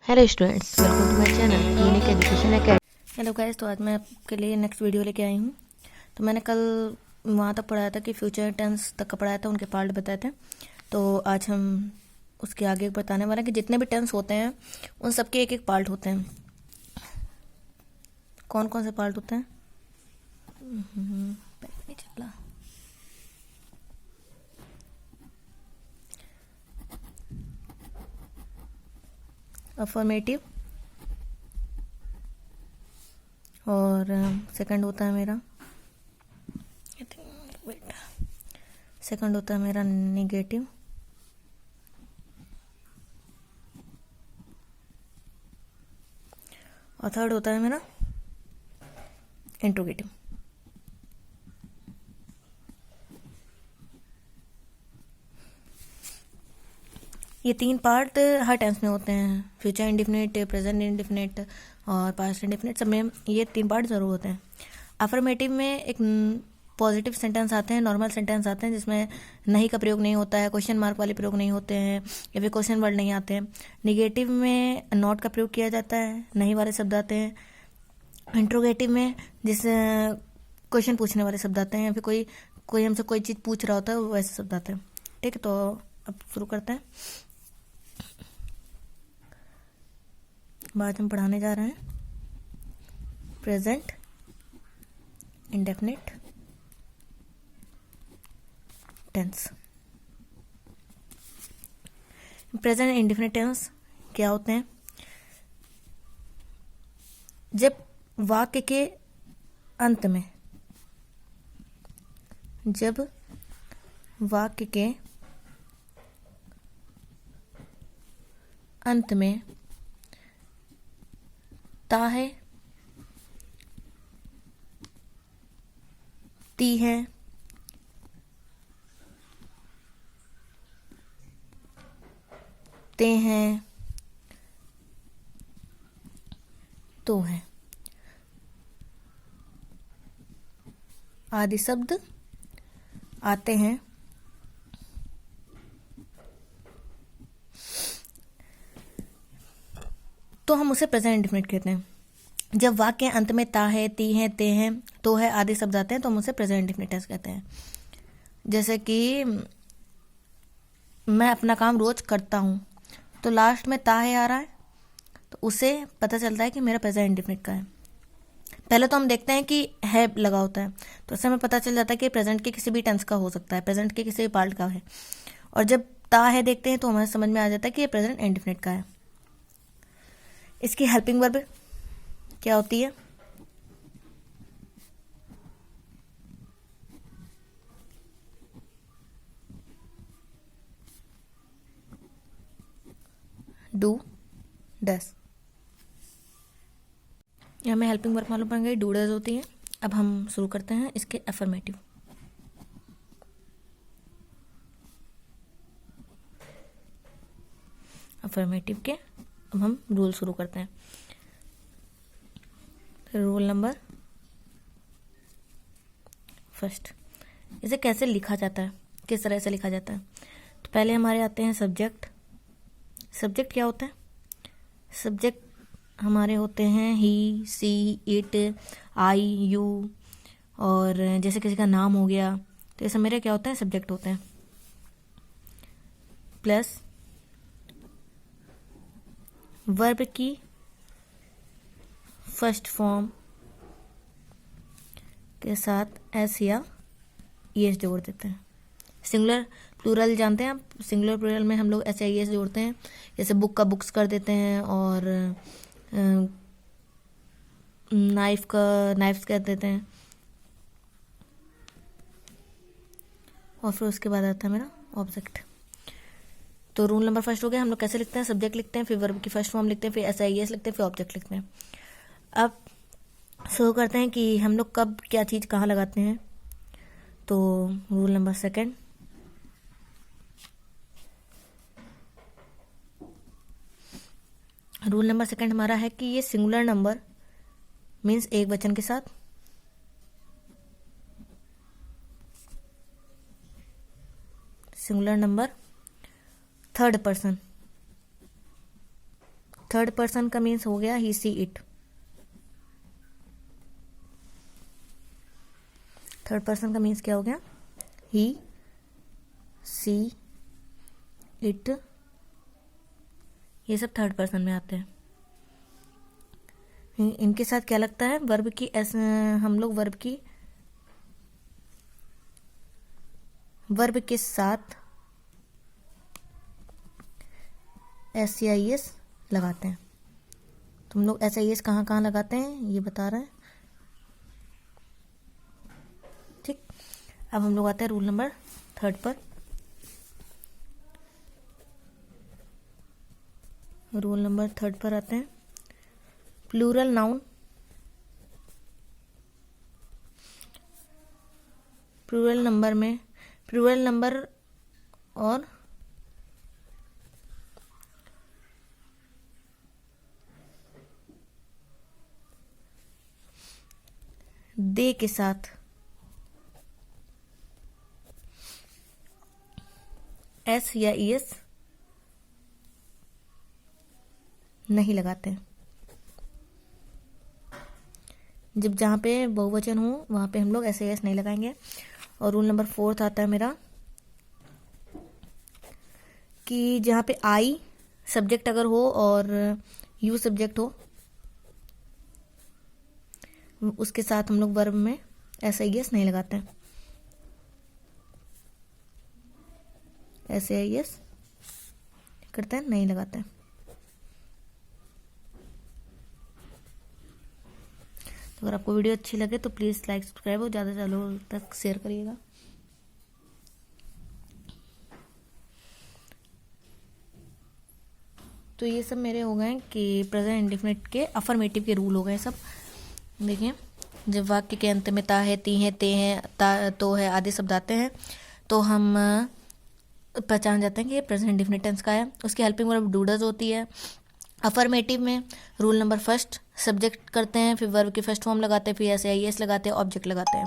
Hello students, welcome to my channel unique education academy. Hello guys, तो आज मैं आपके लिए नेक्स्ट वीडियो लेके आई हूँ। तो मैंने कल वहाँ तक पढ़ाया था कि फ्यूचर टेंस तक का पढ़ाया था, उनके पार्ट बताए थे। तो आज हम उसके आगे बताने वाले हैं कि जितने भी टेंस होते हैं उन सबके एक एक पार्ट होते हैं। कौन कौन से पार्ट होते हैं? नहीं चला। अफर्मेटिव, और सेकंड होता है मेरा सेकंड होता है मेरा निगेटिव, और थर्ड होता है मेरा इंट्रोगेटिव। ये तीन पार्ट हर टेंस में होते हैं, फ्यूचर इंडिफिनिट, प्रेजेंट इंडिफिनिट और पास्ट इंडिफिनिट, सब में ये तीन पार्ट ज़रूर होते हैं। अफर्मेटिव में एक पॉजिटिव सेंटेंस आते हैं, नॉर्मल सेंटेंस आते हैं जिसमें नहीं का प्रयोग नहीं होता है, क्वेश्चन मार्क वाले प्रयोग नहीं होते हैं या फिर क्वेश्चन वर्ड नहीं आते हैं। निगेटिव में नॉट का प्रयोग किया जाता है, नहीं वाले शब्द आते हैं। इंट्रोगेटिव में जिस क्वेश्चन पूछने वाले शब्द आते हैं या फिर कोई हमसे कोई चीज़ पूछ रहा होता है वैसे शब्द आते हैं। ठीक है, तो अब शुरू करते हैं। आज हम पढ़ाने जा रहे हैं present indefinite tense. Present indefinite tense क्या होते हैं? जब वाक्य के अंत में ता है, ती है, ते हैं, तो है आदि शब्द आते हैं, तो हम उसे प्रेजेंट इंडेफिनिट कहते हैं। जब वाक्य के अंत में ता है, ती है, ते हैं, तो है आदि शब्द आते हैं तो हम उसे प्रेजेंट इंडेफिनिट टेंस कहते हैं। जैसे कि मैं अपना काम रोज करता हूँ, तो लास्ट में ता है आ रहा है, तो उससे पता चलता है कि मेरा प्रेजेंट इंडेफिनिट का है। पहले तो हम देखते हैं कि है लगा होता है, तो उससे हमें पता चल जाता है कि प्रेजेंट के किसी भी टेंस का हो सकता है, प्रेजेंट के किसी भी पार्ट का है। और जब ता है देखते हैं तो हमें समझ में आ जाता है कि ये प्रेजेंट इंडेफिनिट का है। इसकी हेल्पिंग वर्ब क्या होती है? डू, डस। ये हमें हेल्पिंग वर्ब मालूम पड़ गई, डू डस होती है। अब हम शुरू करते हैं इसके अफर्मेटिव। अफर्मेटिव के अब हम रूल शुरू करते हैं। रूल नंबर फर्स्ट, इसे कैसे लिखा जाता है, किस तरह से लिखा जाता है? तो पहले हमारे आते हैं सब्जेक्ट। सब्जेक्ट क्या होता है? सब्जेक्ट हमारे होते हैं ही, सी, इट, आई, यू, और जैसे किसी का नाम हो गया तो ये सब मेरे क्या होता है? सब्जेक्ट होते हैं। प्लस वर्ब की फर्स्ट फॉर्म के साथ एस या ईएस जोड़ देते हैं। सिंगुलर प्लूरल जानते हैं आप? सिंगुलर प्लूरल में हम लोग एस या ईएस जोड़ते हैं, जैसे बुक का बुक्स कर देते हैं, और नाइफ का नाइफ्स कर देते हैं। और फिर उसके बाद आता है मेरा ऑब्जेक्ट। तो रूल नंबर फर्स्ट हो गया, हम लोग कैसे लिखते हैं? सब्जेक्ट लिखते हैं, फिर वर्ब की फर्स्ट फॉर्म लिखते हैं, फिर एस आई एस लिखते हैं, फिर ऑब्जेक्ट लिखते हैं। अब शुरू करते हैं कि हम लोग कब क्या चीज़ कहाँ लगाते हैं। तो rule number second, rule number second हमारा है कि ये सिंगुलर नंबर मीन्स एक वचन के साथ, singular number third person third person का मीन्स हो गया ही सी इट। थर्ड पर्सन का मीन्स क्या हो गया? ही सी इट, ये सब थर्ड पर्सन में आते हैं। इनके साथ क्या लगता है? वर्ब की हम लोग वर्ब के साथ SCIS लगाते हैं। तुम लोग SIS कहाँ कहाँ लगाते हैं ये बता रहे हैं, ठीक। अब हम लोग आते हैं रूल नंबर 3 पर। रूल नंबर 3 पर आते हैं। प्लूरल नाउन, प्लूरल नंबर और दे के साथ S या ES नहीं लगाते हैं। जब जहाँ पे बहुवचन हो वहाँ पे हम लोग SIS नहीं लगाएंगे। और रूल नंबर 4 आता है मेरा कि जहाँ पे I सब्जेक्ट अगर हो और यू सब्जेक्ट हो, उसके साथ हम लोग वर्ब में SIS नहीं लगाते हैं। SIS करते हैं, नहीं लगाते हैं। तो अगर आपको वीडियो अच्छी लगे तो प्लीज़ लाइक सब्सक्राइब और ज़्यादा से ज़्यादा लोगों तक शेयर करिएगा। तो ये सब मेरे हो गए कि प्रेजेंट इंडेफिनिट के अफर्मेटिव के रूल हो गए सब। देखिए, जब वाक्य के अंत में ता है, ती है, ते है, ता, तो है आदि शब्द आते हैं तो हम पहचान जाते हैं कि ये प्रेजेंट इंडेफिनिट टेंस का है। उसकी हेल्पिंग वर्ब डू डज होती है। अफर्मेटिव में रूल नंबर 1 सब्जेक्ट करते हैं, फिर वर्ब की फर्स्ट फॉर्म लगाते हैं, फिर SIS लगाते हैं, ऑब्जेक्ट लगाते हैं।